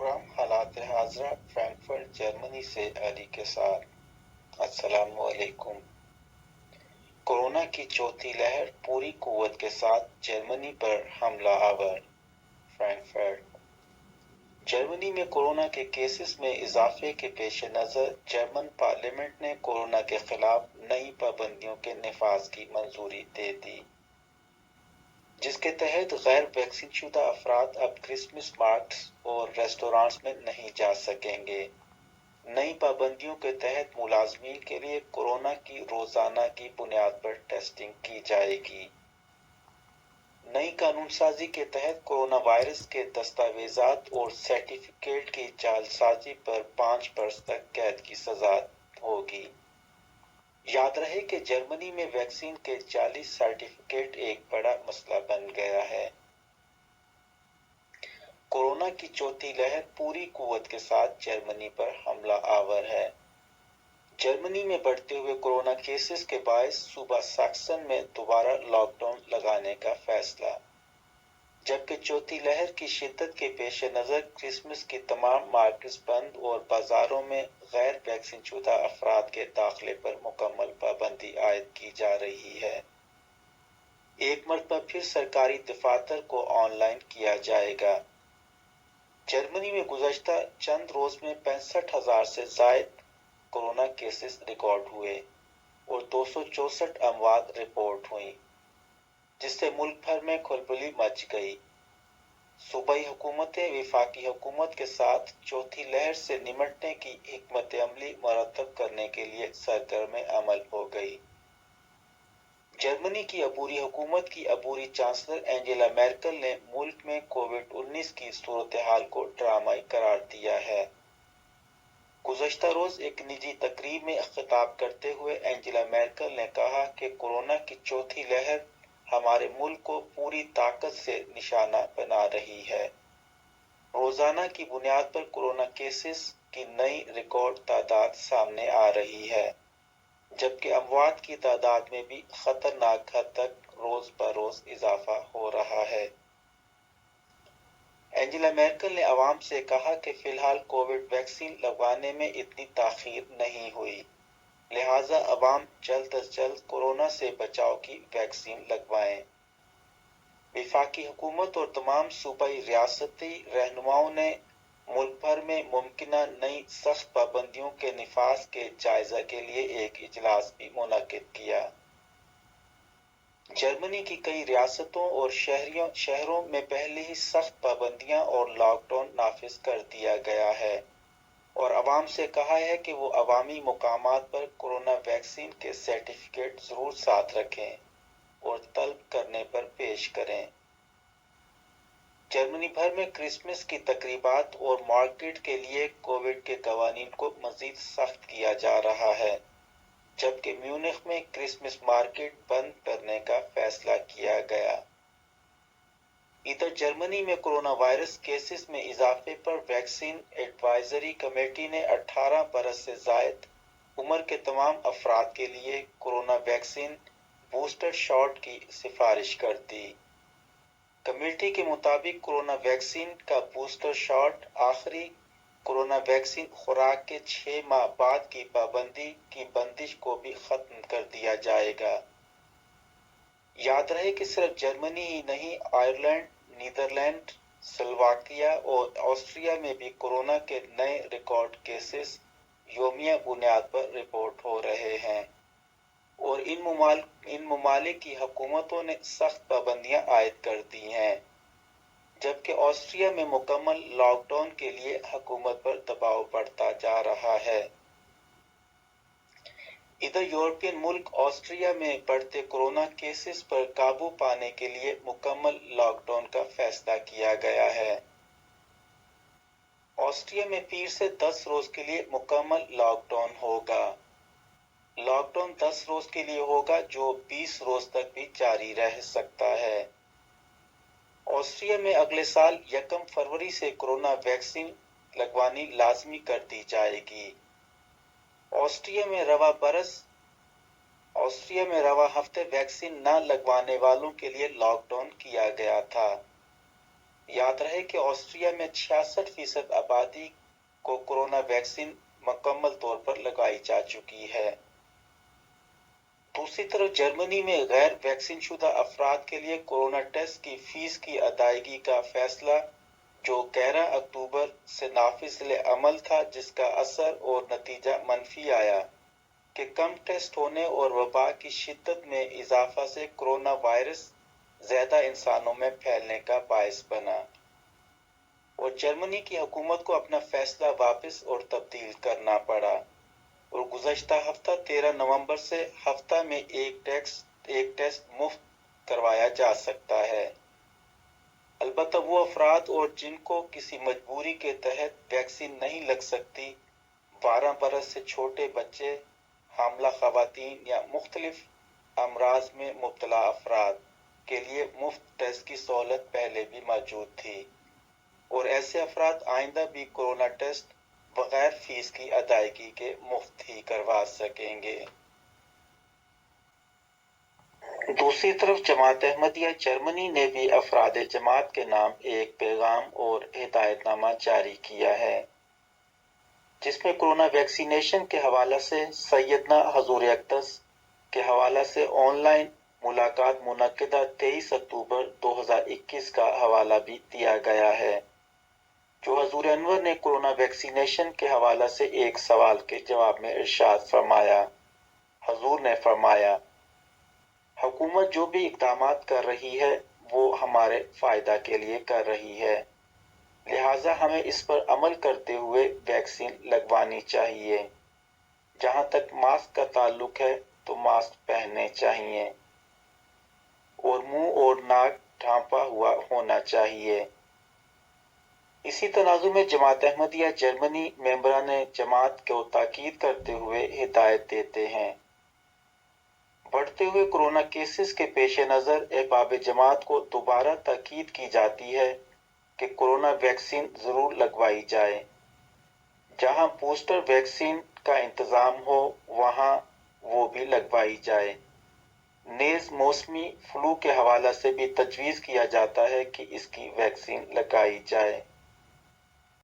Programme हालात Hazra Frankfurt Germany से अली के साथ। अस्सलामु अलैकुम। कोरोना की चौथी लहर पूरी कुव्वत के साथ जर्मनी पर हमला आवर। फ्रैंकफर्ट। जर्मनी में कोरोना के केसेस में इजाफे के पेश नज़र जर्मन पार्लियामेंट ने कोरोना के खिलाफ नई पाबंदियों के नफाज की मंजूरी दे दी, जिसके तहत गैर वैक्सीन शुदा अफराद अब क्रिसमस मार्केट्स और रेस्टोरेंट्स में नहीं जा सकेंगे। नई पाबंदियों के तहत मुलाजमीन के लिए कोरोना की रोजाना की बुनियाद पर टेस्टिंग की जाएगी। नई कानून साजी के तहत कोरोना वायरस के दस्तावेजात और सर्टिफिकेट की जालसाजी पर 5 बरस तक कैद की सजा होगी। याद रहे कि जर्मनी में वैक्सीन के 40 सर्टिफिकेट एक बड़ा मसला बन गया है। कोरोना की चौथी लहर पूरी कुव्वत के साथ जर्मनी पर हमला आवर है। जर्मनी में बढ़ते हुए कोरोना केसेस के बायस सूबा सैक्सन में दोबारा लॉकडाउन लगाने का फैसला, जबकि चौथी लहर की शिद्दत के पेश नज़र क्रिसमस की तमाम मार्केट्स बंद और बाजारों में गैर वैक्सीन शुदा अफराद के दाखिले पर मुकम्मल पाबंदी आयद की जा रही है। एक मरतबा फिर सरकारी दफातर को ऑनलाइन किया जाएगा। जर्मनी में गुज़श्ता चंद रोज में 65,000 से जायद कोरोना केसेस रिकॉर्ड हुए और 264 अमवात रिपोर्ट हुई, जिससे मुल्क भर में खलबली मच गई। सूबाई हुकूमतें वफाकी हुकूमत के साथ चौथी लहर से निमटने की हिकमत अमली मरतब करने के लिए सरगर्म अमल हो गई। जर्मनी की अबूरी हुकूमत की अबूरी चांसलर एंजेला मेर्केल ने मुल्क में कोविड-19 की सूरत हाल को ड्रामाई करार दिया है। गुज़श्ता रोज एक निजी तकरीब में खिताब करते हुए एंजेला मेर्केल ने कहा कि कोरोना की चौथी लहर हमारे मुल्क को पूरी ताकत से निशाना बना रही है। रोजाना की बुनियाद पर कोरोना केसेस की नई रिकॉर्ड तादाद सामने आ रही है, जबकि अमवात की तादाद में भी खतरनाक हद तक रोज बरोज इजाफा हो रहा है। एंजेला मेर्केल ने अवाम से कहा कि फिलहाल कोविड वैक्सीन लगवाने में इतनी ताखीर नहीं हुई, लिहाजा अवाम जल्द अज जल्द कोरोना से बचाव की वैक्सीन लगवाएं। वफाकी हुकूमत और तमाम सूबाई रियासती रहनुमाओं ने मुल्क भर में मुमकिना नई सख्त पाबंदियों के निफाज के जायजा के लिए एक इजलास भी मुनक्किद किया। जर्मनी की कई रियासतों और शहरों में पहले ही सख्त पाबंदियां और लॉकडाउन नाफिज कर दिया गया है और अवाम से कहा है कि वो अवामी मुकामात पर कोरोना वैक्सीन के सर्टिफिकेट जरूर साथ रखें और तलब करने पर पेश करें। जर्मनी भर में क्रिसमस की तकरीबात और मार्केट के लिए कोविड के कवानीन को मजीद सख्त किया जा रहा है, जबकि म्यूनिख में क्रिसमस मार्केट बंद करने का फैसला किया गया। इधर जर्मनी में कोरोना वायरस केसेस में इजाफे पर वैक्सीन एडवाइजरी कमेटी ने 18 बरस से जायद उम्र के तमाम अफराद के लिए कोरोना वैक्सीन बूस्टर शॉट की सिफारिश कर दी। कमेटी के मुताबिक कोरोना वैक्सीन का बूस्टर शॉट आखिरी कोरोना वैक्सीन खुराक के 6 माह बाद की पाबंदी की बंदिश को भी खत्म कर दिया जाएगा। याद रहे कि सिर्फ जर्मनी ही नहीं, आयरलैंड, नीदरलैंड, स्लोवाकिया और ऑस्ट्रिया में भी कोरोना के नए रिकॉर्ड केसेस यौमिया बुनियाद पर रिपोर्ट हो रहे हैं और इन ममालिक की हुकूमतों ने सख्त पाबंदियां आयद कर दी हैं, जबकि ऑस्ट्रिया में मुकम्मल लॉकडाउन के लिए हुकूमत पर दबाव बढ़ता जा रहा है। इधर यूरोपियन मुल्क ऑस्ट्रिया में बढ़ते कोरोना केसेस पर काबू पाने के लिए मुकम्मल लॉकडाउन का फैसला किया गया है। ऑस्ट्रिया में पीर से 10 रोज के लिए मुकम्मल लॉकडाउन होगा। लॉकडाउन 10 रोज के लिए होगा, जो 20 रोज तक भी जारी रह सकता है। ऑस्ट्रिया में अगले साल 1 फरवरी से कोरोना वैक्सीन लगवानी लाजमी कर दी जाएगी। ऑस्ट्रिया में रवा हफ्ते वैक्सीन न लगवाने वालों के लिए लॉकडाउन किया गया था। याद یاد رہے کہ آسٹریا میں 66% آبادی کو کورونا ویکسین مکمل طور پر لگائی جا چکی ہے۔ دوسری طرف جرمنی میں غیر ویکسین شدہ افراد کے لیے کورونا ٹیسٹ کی فیس کی ادائیگی کا فیصلہ جو 11 اکتوبر سے نافذ عمل تھا، جس کا اثر اور نتیجہ منفی آیا کہ کم ٹیسٹ ہونے اور وبا کی شدت میں اضافہ سے کورونا وائرس زیادہ انسانوں میں پھیلنے کا باعث بنا اور جرمنی کی حکومت کو اپنا فیصلہ واپس اور تبدیل کرنا پڑا اور گزشتہ ہفتہ 13 نومبر سے ہفتہ میں ایک ٹیسٹ مفت کروایا جا سکتا ہے۔ البتہ وہ افراد اور جن کو کسی مجبوری کے تحت ویکسین نہیں لگ سکتی، 12 برس سے چھوٹے بچے، حاملہ خواتین یا مختلف امراض میں مبتلا افراد کے لیے مفت ٹیسٹ کی سہولت پہلے بھی موجود تھی اور ایسے افراد آئندہ بھی کورونا ٹیسٹ بغیر فیس کی ادائیگی کے مفت ہی کروا سکیں گے۔ دوسری طرف جماعت احمدیہ جرمنی نے بھی افراد جماعت کے نام ایک پیغام اور ہدایت نامہ جاری کیا ہے، جس میں کورونا ویکسینیشن کے حوالے سے سیدنا حضور اقدس کے حوالے سے آن لائن ملاقات منعقدہ 23 اکتوبر 2021 کا حوالہ بھی دیا گیا ہے، جو حضور انور نے کورونا ویکسینیشن کے حوالے سے ایک سوال کے جواب میں ارشاد فرمایا۔ حضور نے فرمایا، حکومت جو بھی اقدامات کر رہی ہے وہ ہمارے فائدہ کے لیے کر رہی ہے، لہٰذا ہمیں اس پر عمل کرتے ہوئے ویکسین لگوانی چاہیے۔ جہاں تک ماسک کا تعلق ہے تو ماسک پہننے چاہیے اور منہ اور ناک ڈھانپا ہوا ہونا چاہیے۔ اسی تناظر میں جماعت احمدیہ جرمنی ممبران جماعت کو تاکید کرتے ہوئے ہدایت دیتے ہیں۔ بڑھتے ہوئے کورونا کیسز کے پیش نظر احباب جماعت کو دوبارہ تاکید کی جاتی ہے کہ کورونا ویکسین ضرور لگوائی جائے۔ جہاں بوسٹر ویکسین کا انتظام ہو وہاں وہ بھی لگوائی جائے۔ نیز موسمی فلو کے حوالے سے بھی تجویز کیا جاتا ہے کہ اس کی ویکسین لگائی جائے۔